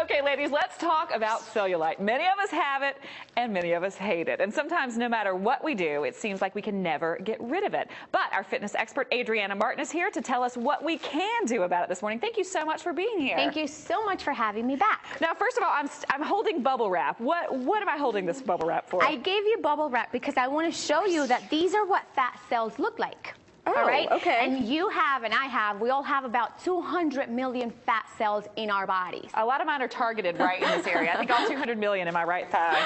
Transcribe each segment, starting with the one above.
Okay, ladies, let's talk about cellulite. Many of us have it, and many of us hate it. And sometimes, no matter what we do, it seems like we can never get rid of it. But our fitness expert, Adriana Martin, is here to tell us what we can do about it this morning. Thank you so much for being here. Thank you so much for having me back. Now, first of all, I'm holding bubble wrap. What am I holding this bubble wrap for? I gave you bubble wrap because I want to show you that these are what fat cells look like. Oh, all right? okay. And you have, and I have, we all have about 200 million fat cells in our bodies. A lot of mine are targeted right in this area. I think all 200 million in my right thigh.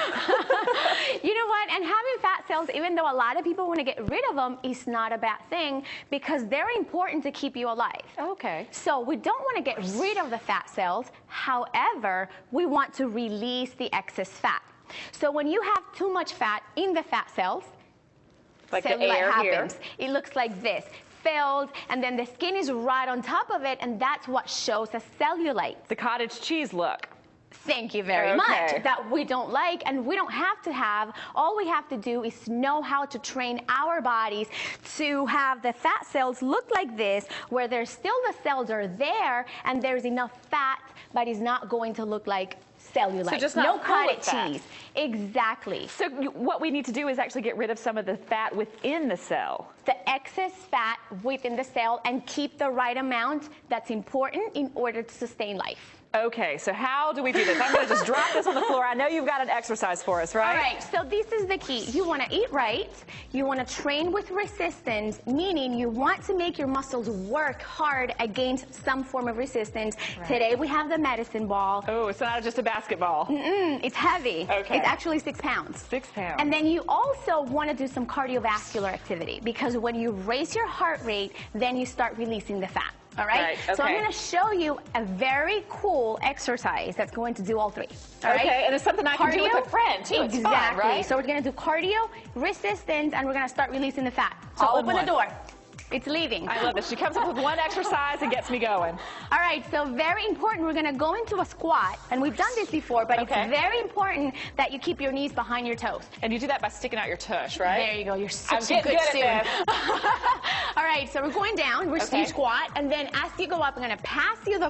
You know what? And having fat cells, even though a lot of people want to get rid of them, is not a bad thing because they're important to keep you alive. Okay. So we don't want to get rid of the fat cells. However, we want to release the excess fat. So when you have too much fat in the fat cells, like the air happens. Here. It looks like this, filled, and then the skin is right on top of it, and that's what shows as cellulite. The cottage cheese look. Thank you very much. That we don't like, and we don't have to have. All we have to do is know how to train our bodies to have the fat cells look like this, where there's still the cells are there, and there's enough fat, but it's not going to look like cellulite. So just not no cottage cheese. Exactly. So what we need to do is actually get rid of some of the fat within the cell. The excess fat within the cell and keep the right amount that's important in order to sustain life. Okay, so how do we do this? I'm going to just drop this on the floor. I know you've got an exercise for us, right? All right, so this is the key. You want to eat right. You want to train with resistance, meaning you want to make your muscles work hard against some form of resistance. Right. Today we have the medicine ball. Oh, it's not just a basketball. It's heavy. Okay. It's actually 6 pounds. 6 pounds. And then you also want to do some cardiovascular activity because when you raise your heart rate, then you start releasing the fat. All right? Okay. So I'm going to show you a very cool exercise that's going to do all three. All right? Okay, and it's something I can do with a friend, too. Exactly. It's fun, right? So we're going to do cardio, resistance, and we're going to start releasing the fat. So open the door. It's leaving. I love this. She comes up with one exercise and gets me going. All right, so very important. We're going to go into a squat, and we've done this before, but it's very important that you keep your knees behind your toes. And you do that by sticking out your tush, right? There you go. You're such a good student. at this. All right, so we're going down. We're squat, and then as you go up, I'm going to pass you the